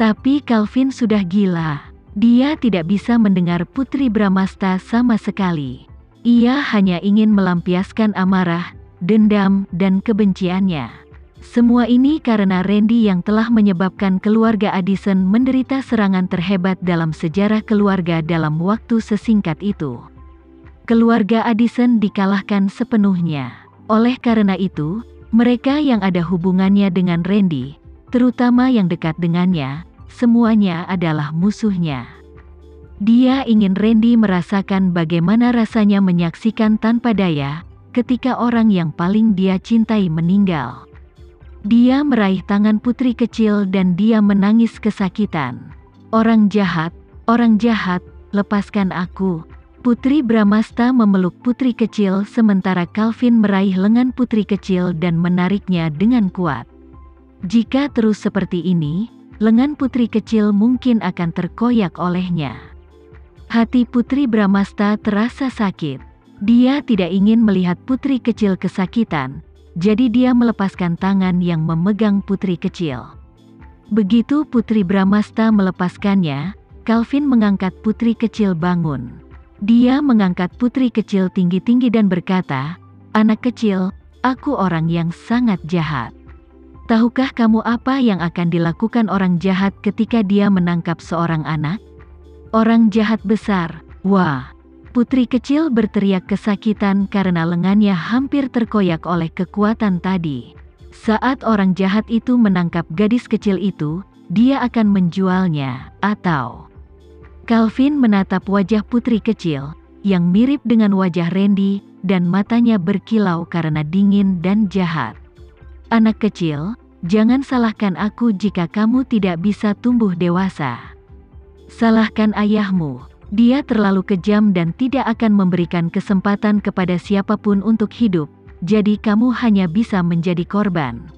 Tapi Calvin sudah gila. Dia tidak bisa mendengar Putri Bramasta sama sekali. Ia hanya ingin melampiaskan amarah, dendam, dan kebenciannya. Semua ini karena Randy yang telah menyebabkan keluarga Addison menderita serangan terhebat dalam sejarah keluarga dalam waktu sesingkat itu. Keluarga Addison dikalahkan sepenuhnya. Oleh karena itu, mereka yang ada hubungannya dengan Randy, terutama yang dekat dengannya, semuanya adalah musuhnya. Dia ingin Randy merasakan bagaimana rasanya menyaksikan tanpa daya ketika orang yang paling dia cintai meninggal. Dia meraih tangan putri kecil dan dia menangis kesakitan. Orang jahat, lepaskan aku. Putri Bramasta memeluk putri kecil sementara Calvin meraih lengan putri kecil dan menariknya dengan kuat. Jika terus seperti ini, lengan putri kecil mungkin akan terkoyak olehnya. Hati Putri Bramasta terasa sakit. Dia tidak ingin melihat putri kecil kesakitan, jadi dia melepaskan tangan yang memegang putri kecil. Begitu Putri Bramasta melepaskannya, Calvin mengangkat putri kecil bangun. Dia mengangkat putri kecil tinggi-tinggi dan berkata, "Anak kecil, aku orang yang sangat jahat. Tahukah kamu apa yang akan dilakukan orang jahat ketika dia menangkap seorang anak? Orang jahat besar." Wah! Putri kecil berteriak kesakitan karena lengannya hampir terkoyak oleh kekuatan tadi. Saat orang jahat itu menangkap gadis kecil itu, dia akan menjualnya, atau... Calvin menatap wajah putri kecil, yang mirip dengan wajah Randy, dan matanya berkilau karena dingin dan jahat. "Anak kecil, jangan salahkan aku jika kamu tidak bisa tumbuh dewasa. Salahkan ayahmu. Dia terlalu kejam dan tidak akan memberikan kesempatan kepada siapapun untuk hidup, jadi kamu hanya bisa menjadi korban."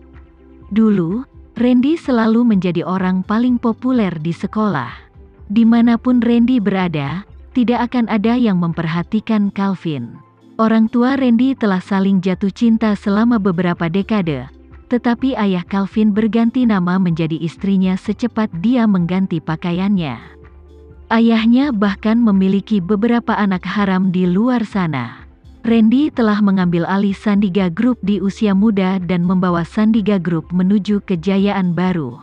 Dulu, Randy selalu menjadi orang paling populer di sekolah. Dimanapun Randy berada, tidak akan ada yang memperhatikan Calvin. Orang tua Randy telah saling jatuh cinta selama beberapa dekade, tetapi ayah Calvin berganti nama menjadi istrinya secepat dia mengganti pakaiannya. Ayahnya bahkan memiliki beberapa anak haram di luar sana. Randy telah mengambil alih Sandiga Group di usia muda dan membawa Sandiga Group menuju kejayaan baru.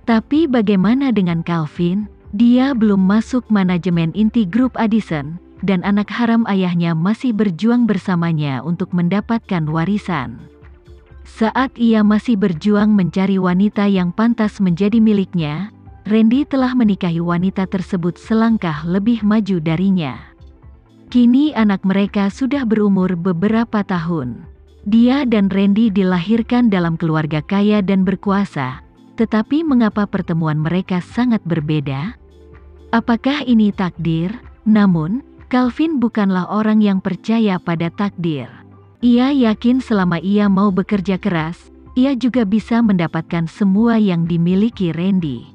Tapi bagaimana dengan Calvin? Dia belum masuk manajemen inti grup Addison, dan anak haram ayahnya masih berjuang bersamanya untuk mendapatkan warisan. Saat ia masih berjuang mencari wanita yang pantas menjadi miliknya, Randy telah menikahi wanita tersebut selangkah lebih maju darinya. Kini anak mereka sudah berumur beberapa tahun. Dia dan Randy dilahirkan dalam keluarga kaya dan berkuasa, tetapi mengapa pertemuan mereka sangat berbeda? Apakah ini takdir? Namun, Calvin bukanlah orang yang percaya pada takdir. Ia yakin selama ia mau bekerja keras, ia juga bisa mendapatkan semua yang dimiliki Randy.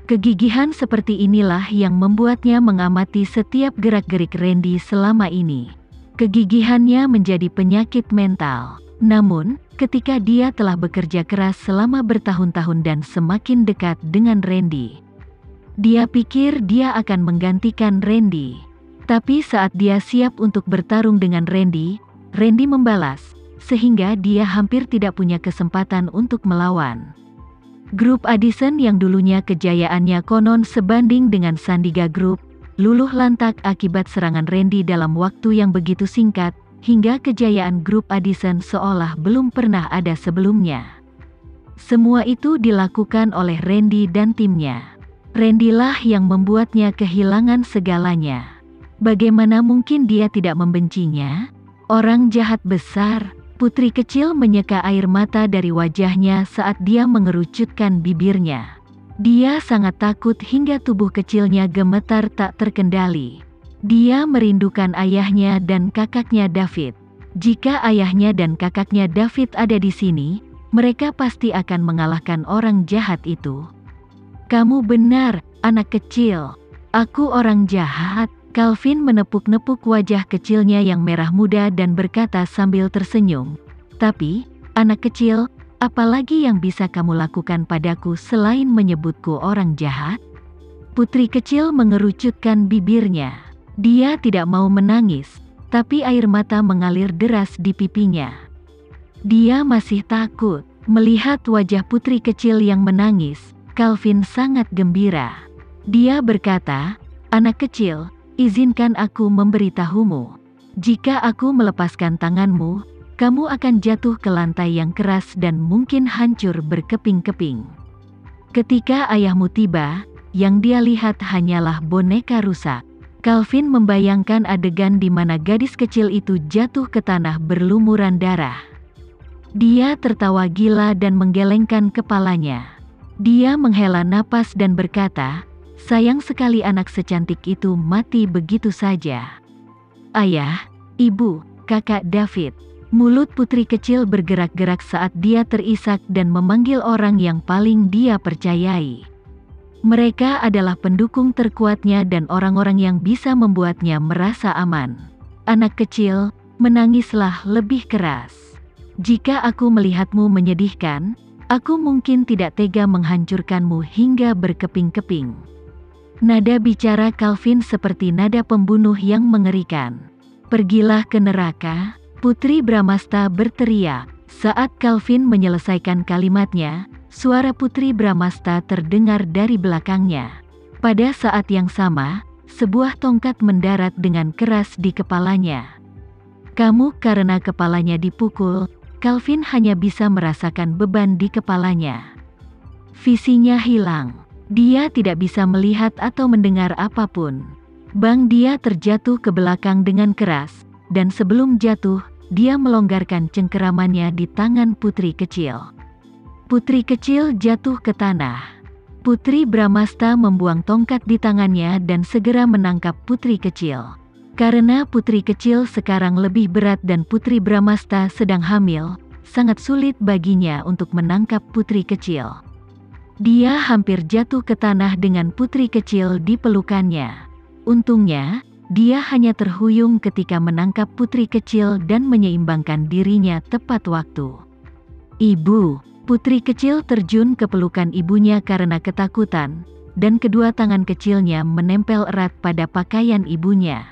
Kegigihan seperti inilah yang membuatnya mengamati setiap gerak-gerik Randy selama ini. Kegigihannya menjadi penyakit mental. Namun, ketika dia telah bekerja keras selama bertahun-tahun dan semakin dekat dengan Randy, dia pikir dia akan menggantikan Randy. Tapi saat dia siap untuk bertarung dengan Randy, Randy membalas, sehingga dia hampir tidak punya kesempatan untuk melawan. Grup Addison yang dulunya kejayaannya konon sebanding dengan Sandiga Group, luluh lantak akibat serangan Randy dalam waktu yang begitu singkat, hingga kejayaan grup Addison seolah belum pernah ada sebelumnya. Semua itu dilakukan oleh Randy dan timnya. Randy lah yang membuatnya kehilangan segalanya. Bagaimana mungkin dia tidak membencinya? Orang jahat besar. Putri kecil menyeka air mata dari wajahnya saat dia mengerucutkan bibirnya. Dia sangat takut hingga tubuh kecilnya gemetar tak terkendali. Dia merindukan ayahnya dan kakaknya David. Jika ayahnya dan kakaknya David ada di sini, mereka pasti akan mengalahkan orang jahat itu. "Kamu benar, anak kecil. Aku orang jahat." Calvin menepuk-nepuk wajah kecilnya yang merah muda dan berkata sambil tersenyum, "Tapi, anak kecil, Apalagi yang bisa kamu lakukan padaku selain menyebutku orang jahat? Putri kecil mengerucutkan bibirnya. Dia tidak mau menangis, tapi air mata mengalir deras di pipinya. Dia masih takut. Melihat wajah putri kecil yang menangis, Calvin sangat gembira. Dia berkata, "Anak kecil, izinkan aku memberitahumu. Jika aku melepaskan tanganmu, kamu akan jatuh ke lantai yang keras dan mungkin hancur berkeping-keping." Ketika ayahmu tiba, yang dia lihat hanyalah boneka rusak. Calvin membayangkan adegan di mana gadis kecil itu jatuh ke tanah berlumuran darah. Dia tertawa gila dan menggelengkan kepalanya. Dia menghela napas dan berkata, "Sayang sekali anak secantik itu mati begitu saja." "Ayah, ibu, kakak David." Mulut putri kecil bergerak-gerak saat dia terisak dan memanggil orang yang paling dia percayai. Mereka adalah pendukung terkuatnya dan orang-orang yang bisa membuatnya merasa aman. "Anak kecil, menangislah lebih keras. Jika aku melihatmu menyedihkan, aku mungkin tidak tega menghancurkanmu hingga berkeping-keping." Nada bicara Calvin seperti nada pembunuh yang mengerikan. "Pergilah ke neraka," Putri Bramasta berteriak. Saat Calvin menyelesaikan kalimatnya, suara Putri Bramasta terdengar dari belakangnya. Pada saat yang sama, sebuah tongkat mendarat dengan keras di kepalanya. Karena kepalanya dipukul, Calvin hanya bisa merasakan beban di kepalanya. Visinya hilang. Dia tidak bisa melihat atau mendengar apapun. Bang, dia terjatuh ke belakang dengan keras. Dan sebelum jatuh, dia melonggarkan cengkeramannya di tangan putri kecil. Putri kecil jatuh ke tanah. Putri Bramasta membuang tongkat di tangannya dan segera menangkap putri kecil. Karena putri kecil sekarang lebih berat dan Putri Bramasta sedang hamil, sangat sulit baginya untuk menangkap putri kecil. Dia hampir jatuh ke tanah dengan putri kecil di pelukannya. Untungnya, dia hanya terhuyung ketika menangkap putri kecil dan menyeimbangkan dirinya tepat waktu. "Ibu!" Putri kecil terjun ke pelukan ibunya karena ketakutan, dan kedua tangan kecilnya menempel erat pada pakaian ibunya.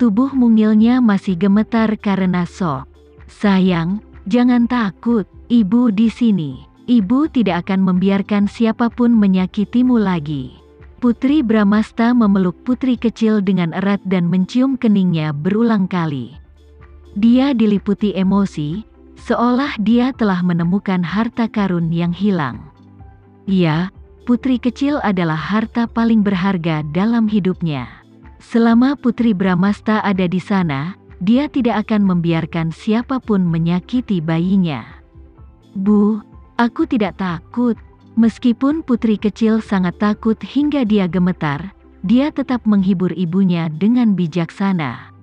Tubuh mungilnya masih gemetar karena shock. "Sayang, jangan takut, ibu di sini. Ibu tidak akan membiarkan siapapun menyakitimu lagi." Putri Bramasta memeluk putri kecil dengan erat dan mencium keningnya berulang kali. Dia diliputi emosi, seolah dia telah menemukan harta karun yang hilang. Ya, putri kecil adalah harta paling berharga dalam hidupnya. Selama Putri Bramasta ada di sana, dia tidak akan membiarkan siapapun menyakiti bayinya. "Bu, aku tidak takut." Meskipun putri kecil sangat takut hingga dia gemetar, dia tetap menghibur ibunya dengan bijaksana.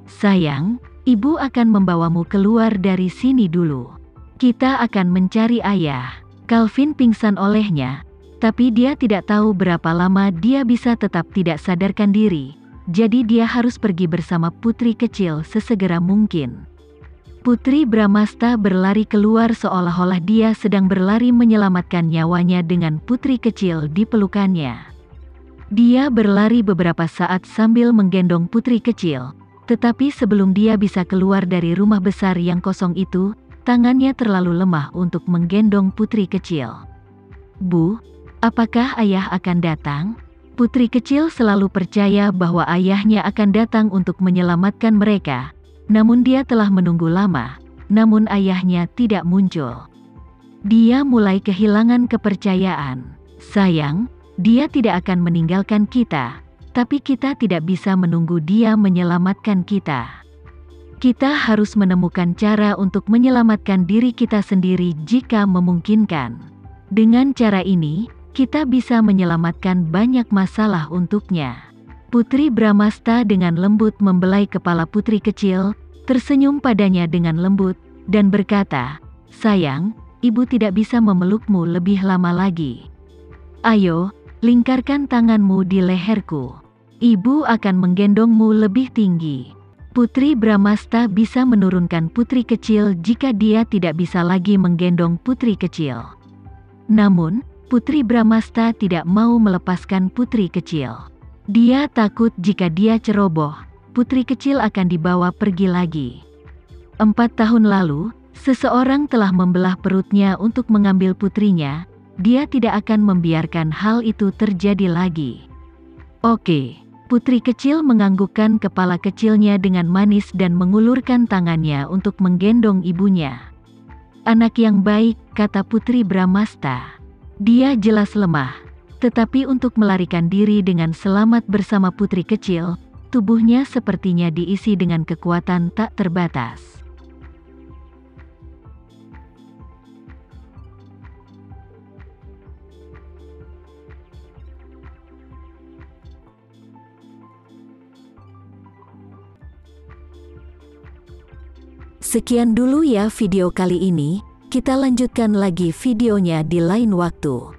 "Sayang, ibu akan membawamu keluar dari sini dulu. Kita akan mencari ayah." Calvin pingsan olehnya, tapi dia tidak tahu berapa lama dia bisa tetap tidak sadarkan diri, jadi dia harus pergi bersama putri kecil sesegera mungkin. Putri Bramasta berlari keluar seolah-olah dia sedang berlari menyelamatkan nyawanya dengan putri kecil di pelukannya. Dia berlari beberapa saat sambil menggendong putri kecil, tetapi sebelum dia bisa keluar dari rumah besar yang kosong itu, tangannya terlalu lemah untuk menggendong putri kecil. "Bu, apakah ayah akan datang?" Putri kecil selalu percaya bahwa ayahnya akan datang untuk menyelamatkan mereka. Namun dia telah menunggu lama, namun ayahnya tidak muncul. Dia mulai kehilangan kepercayaan. "Sayang, dia tidak akan meninggalkan kita, tapi kita tidak bisa menunggu dia menyelamatkan kita. Kita harus menemukan cara untuk menyelamatkan diri kita sendiri jika memungkinkan. Dengan cara ini, kita bisa menyelamatkan banyak masalah untuknya." Putri Bramasta dengan lembut membelai kepala putri kecil, tersenyum padanya dengan lembut, dan berkata, "Sayang, ibu tidak bisa memelukmu lebih lama lagi. Ayo, lingkarkan tanganmu di leherku. Ibu akan menggendongmu lebih tinggi." Putri Bramasta bisa menurunkan putri kecil jika dia tidak bisa lagi menggendong putri kecil. Namun, Putri Bramasta tidak mau melepaskan putri kecil. Dia takut jika dia ceroboh, putri kecil akan dibawa pergi lagi. 4 tahun lalu, seseorang telah membelah perutnya untuk mengambil putrinya. Dia tidak akan membiarkan hal itu terjadi lagi. Oke, putri kecil menganggukkan kepala kecilnya dengan manis dan mengulurkan tangannya untuk menggendong ibunya. Anak yang baik, kata Putri Bramasta. Dia jelas lemah, tetapi untuk melarikan diri dengan selamat bersama putri kecil, tubuhnya sepertinya diisi dengan kekuatan tak terbatas. Sekian dulu ya video kali ini. Kita lanjutkan lagi videonya di lain waktu.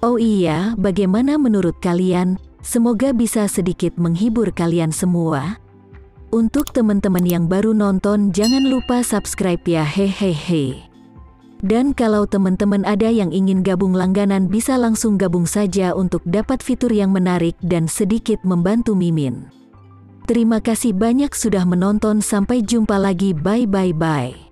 Oh iya, bagaimana menurut kalian? Semoga bisa sedikit menghibur kalian semua. Untuk teman-teman yang baru nonton, jangan lupa subscribe ya, hehehe. Dan kalau teman-teman ada yang ingin gabung langganan, bisa langsung gabung saja untuk dapat fitur yang menarik dan sedikit membantu Mimin. Terima kasih banyak sudah menonton, sampai jumpa lagi, bye.